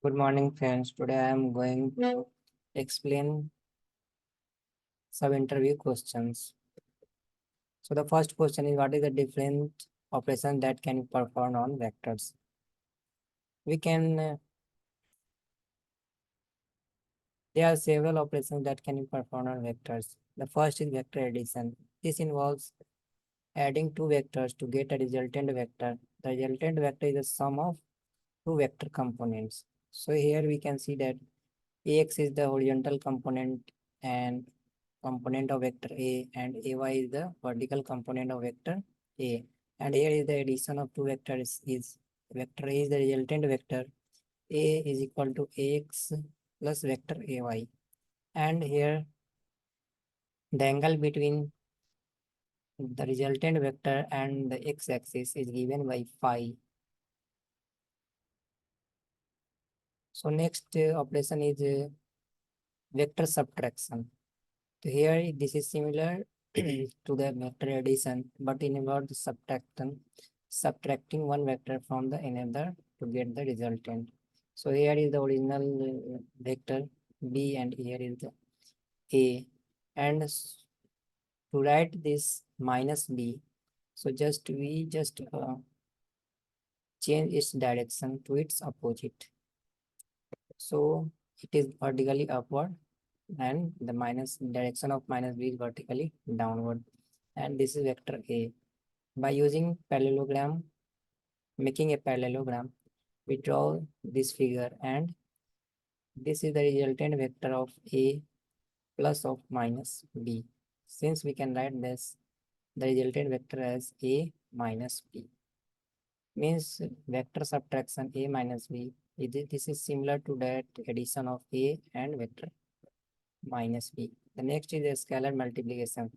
Good morning, friends. Today I am going to explain some interview questions. So the first question is, what is the different operation that can be performed on vectors? We can There are several operations that can be performed on vectors. The first is vector addition. This involves adding two vectors to get a resultant vector. The resultant vector is the sum of two vector components. So here we can see that Ax is the horizontal component and component of vector A, and Ay is the vertical component of vector A. And here is the addition of two vectors is vector A is the resultant vector. A is equal to Ax plus vector Ay. And here the angle between the resultant vector and the x-axis is given by phi. So next operation is vector subtraction. So here this is similar to the vector addition, but in about the subtracting one vector from the another to get the resultant. So here is the original vector B and here is the A. And to write this minus B, so we just change its direction to its opposite. So it is vertically upward and the minus direction of minus B is vertically downward. And this is vector A. By using parallelogram, making a parallelogram, we draw this figure and this is the resultant vector of A plus of minus B. Since we can write this, the resultant vector as A minus B. Means vector subtraction A minus B. This is similar to that addition of A and vector minus B. The next is a scalar multiplication.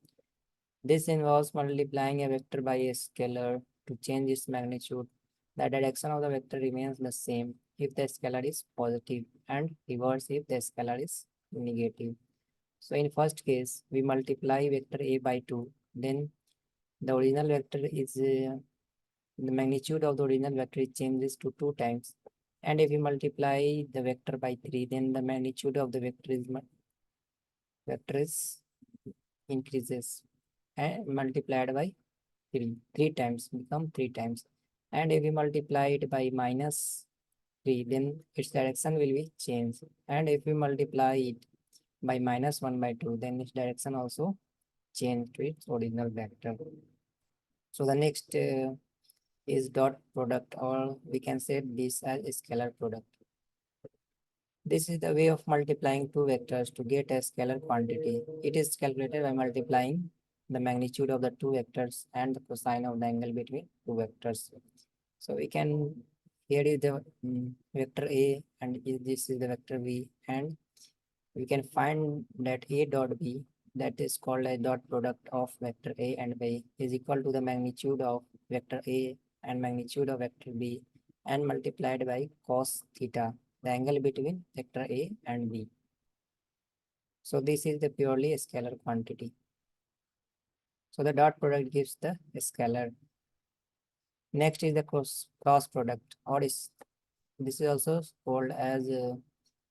This involves multiplying a vector by a scalar to change its magnitude. The direction of the vector remains the same if the scalar is positive and reverse if the scalar is negative. So in first case, we multiply vector A by 2. Then the original vector is the magnitude of the original vector changes to 2 times. And if we multiply the vector by 3, then the magnitude of the vector is increases and multiplied by 3 times become 3 times. And if we multiply it by minus 3, then its direction will be changed. And if we multiply it by minus 1 by 2, then its direction also change to its original vector. So the next is dot product, or we can say this as a scalar product. This is the way of multiplying two vectors to get a scalar quantity. It is calculated by multiplying the magnitude of the two vectors and the cosine of the angle between two vectors. So we can, here is the vector A and this is the vector B, and we can find that A dot B, that is called a dot product of vector A and B, is equal to the magnitude of vector A and magnitude of vector B and multiplied by cos theta, the angle between vector A and B. So this is the purely scalar quantity. So the dot product gives the scalar. Next is the cross product, or this is also called as a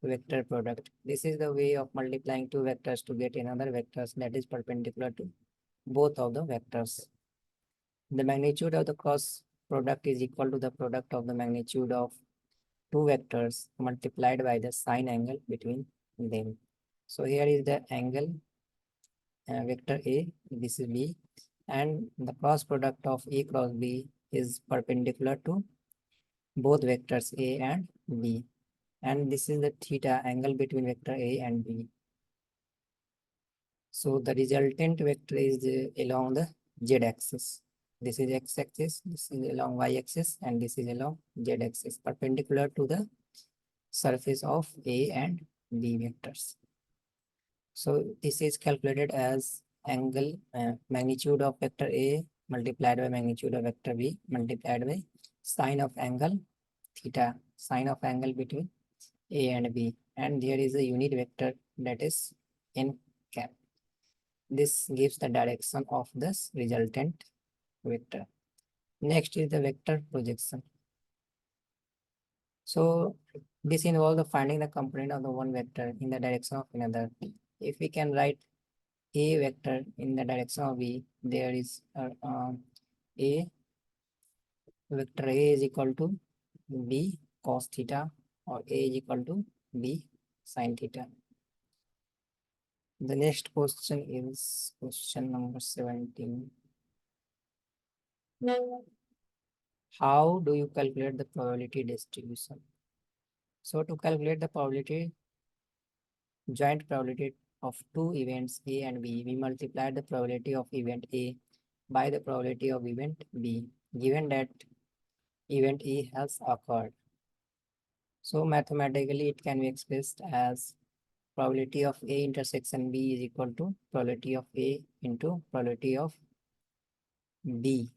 vector product. This is the way of multiplying two vectors to get another vectors that is perpendicular to both of the vectors. The magnitude of the cross product is equal to the product of the magnitude of two vectors multiplied by the sine angle between them. So here is the angle vector A, this is B, and the cross product of A cross B is perpendicular to both vectors A and B. And this is the theta angle between vector A and B. So the resultant vector is along the z-axis. This is x-axis, this is along y-axis, and this is along z-axis, perpendicular to the surface of A and B vectors. So this is calculated as angle magnitude of vector A multiplied by magnitude of vector B multiplied by sine of angle theta, sine of angle between A and B, and there is a unit vector that is n cap. This gives the direction of this resultant vector. Next is the vector projection. So This involves the finding the component of the one vector in the direction of another. If we can write a vector in the direction of b, there is a vector a is equal to b cos theta or a is equal to b sin theta. The next question is question number 17. How do you calculate the probability distribution? So to calculate the probability, joint probability of two events A and B, we multiply the probability of event A by the probability of event B, given that event A has occurred. So mathematically, it can be expressed as probability of A intersection B is equal to probability of A into probability of B,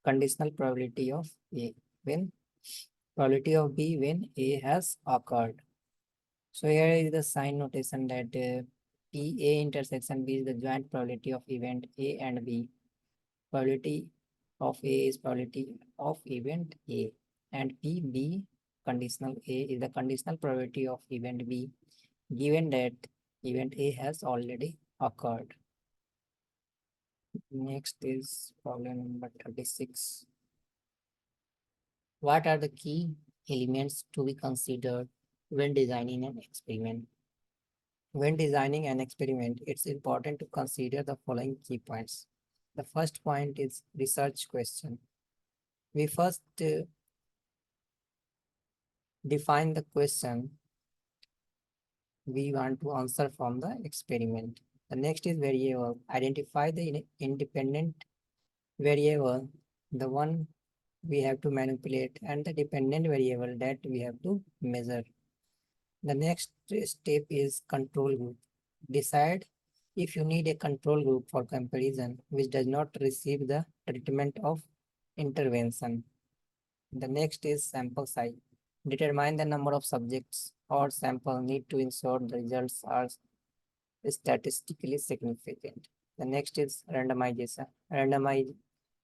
conditional probability of A, when probability of B when A has occurred. So here is the sign notation that PA intersection B is the joint probability of event A and B. Probability of A is probability of event A, and PB conditional A is the conditional probability of event B, given that event A has already occurred. Next is problem number 36. What are the key elements to be considered when designing an experiment? When designing an experiment, it's important to consider the following key points. The first point is research question. We first define the question we want to answer from the experiment. The next is variable. Identify the independent variable, the one we have to manipulate, and the dependent variable that we have to measure. The next step is control group. Decide if you need a control group for comparison which does not receive the treatment of intervention. The next is sample size. Determine the number of subjects or sample need to ensure the results are statistically significant. The next is randomization.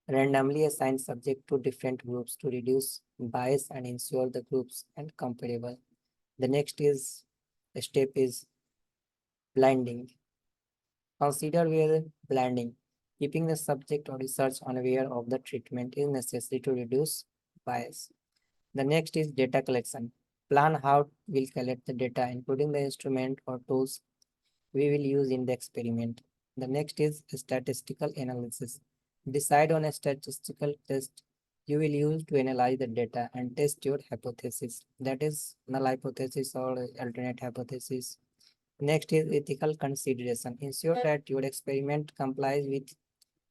Randomly assign subject to different groups to reduce bias and ensure the groups are comparable. The next is step is blinding. Consider whether blinding, keeping the subject or research unaware of the treatment is necessary to reduce bias. The next is data collection. Plan how we'll collect the data, including the instrument or tools we will use in the experiment. The next is statistical analysis. Decide on a statistical test you will use to analyze the data and test your hypothesis. That is null hypothesis or alternate hypothesis. Next is ethical consideration. Ensure that your experiment complies with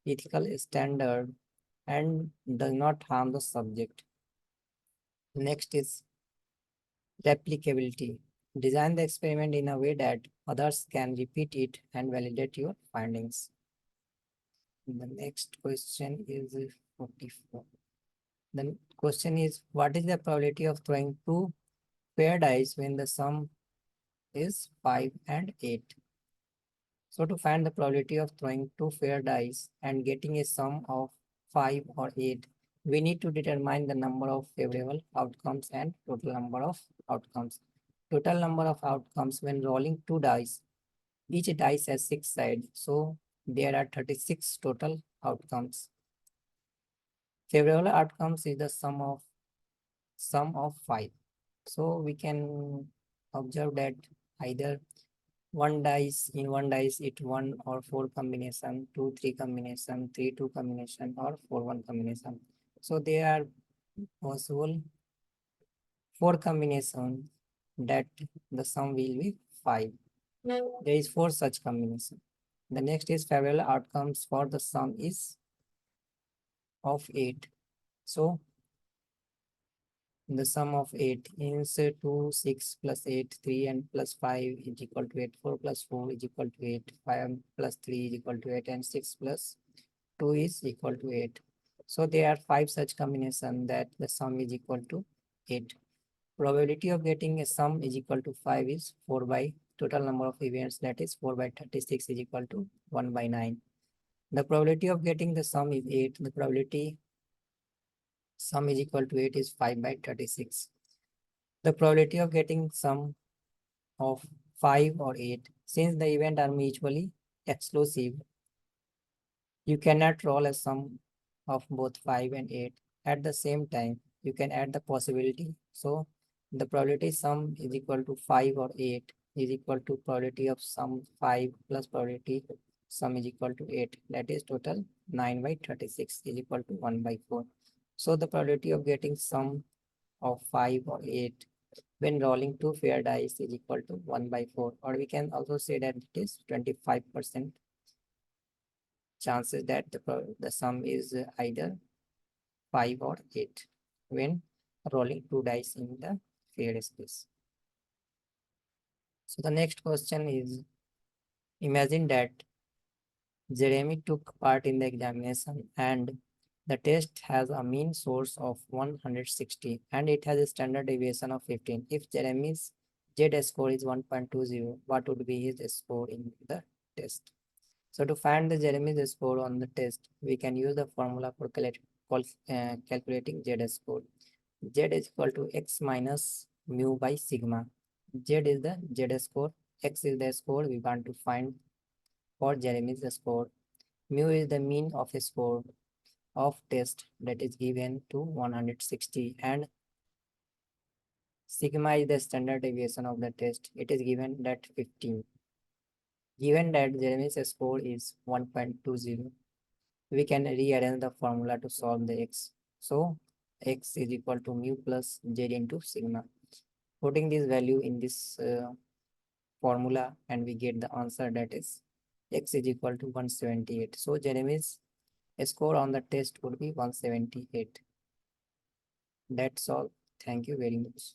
ethical standard and does not harm the subject. Next is replicability. Design the experiment in a way that others can repeat it and validate your findings. The next question is 44. The question is, what is the probability of throwing two paired dice when the sum is 5 and 8? So to find the probability of throwing two fair dice and getting a sum of 5 or 8, we need to determine the number of favorable outcomes and total number of outcomes. Total number of outcomes when rolling two dice. Each dice has 6 sides, so there are 36 total outcomes. Favorable outcomes is the sum of 5. So we can observe that either one dice it 1 or 4 combination, 2 3 combination, 3 2 combination, or 4 1 combination. So there are possible 4 combinations that the sum will be 5. There is 4 such combination. The next is favorable outcomes for the sum is of 8. So the sum of 8 is 2, 6 plus 8, 3 and plus 5 is equal to 8, 4 plus 4 is equal to 8, 5 plus 3 is equal to 8, and 6 plus 2 is equal to 8. So there are 5 such combinations that the sum is equal to 8. Probability of getting a sum is equal to 5 is 4 by total number of events, that is 4 by 36 is equal to 1 by 9. The probability of getting the sum is 8. The probability sum is equal to 8 is 5 by 36. The probability of getting sum of 5 or 8, since the events are mutually exclusive, you cannot roll a sum of both 5 and 8 at the same time. You can add the possibility. So the probability sum is equal to 5 or 8 is equal to probability of sum 5 plus probability sum is equal to 8. That is total 9 by 36 is equal to 1 by 4. So the probability of getting sum of 5 or 8 when rolling two fair dice is equal to 1 by 4, or we can also say that it is 25% chances that the sum is either 5 or 8 when rolling two dice in the fair space. So the next question is, imagine that Jeremy took part in the examination and the test has a mean source of 160 and it has a standard deviation of 15. If Jeremy's Z score is 1.20, what would be his score in the test? So to find the Jeremy's score on the test, we can use the formula for calculating Z score. Z is equal to x minus mu by sigma. Z is the Z score, x is the score we want to find for Jeremy's score. Mu is the mean of a score of test that is given to 160 and sigma is the standard deviation of the test. It is given that 15. Given that Jeremy's score is 1.20, we can rearrange the formula to solve the x. So x is equal to mu plus z into sigma. Putting this value in this formula and we get the answer that is x is equal to 178. So Jeremy's score on the test would be 178. That's all. Thank you very much.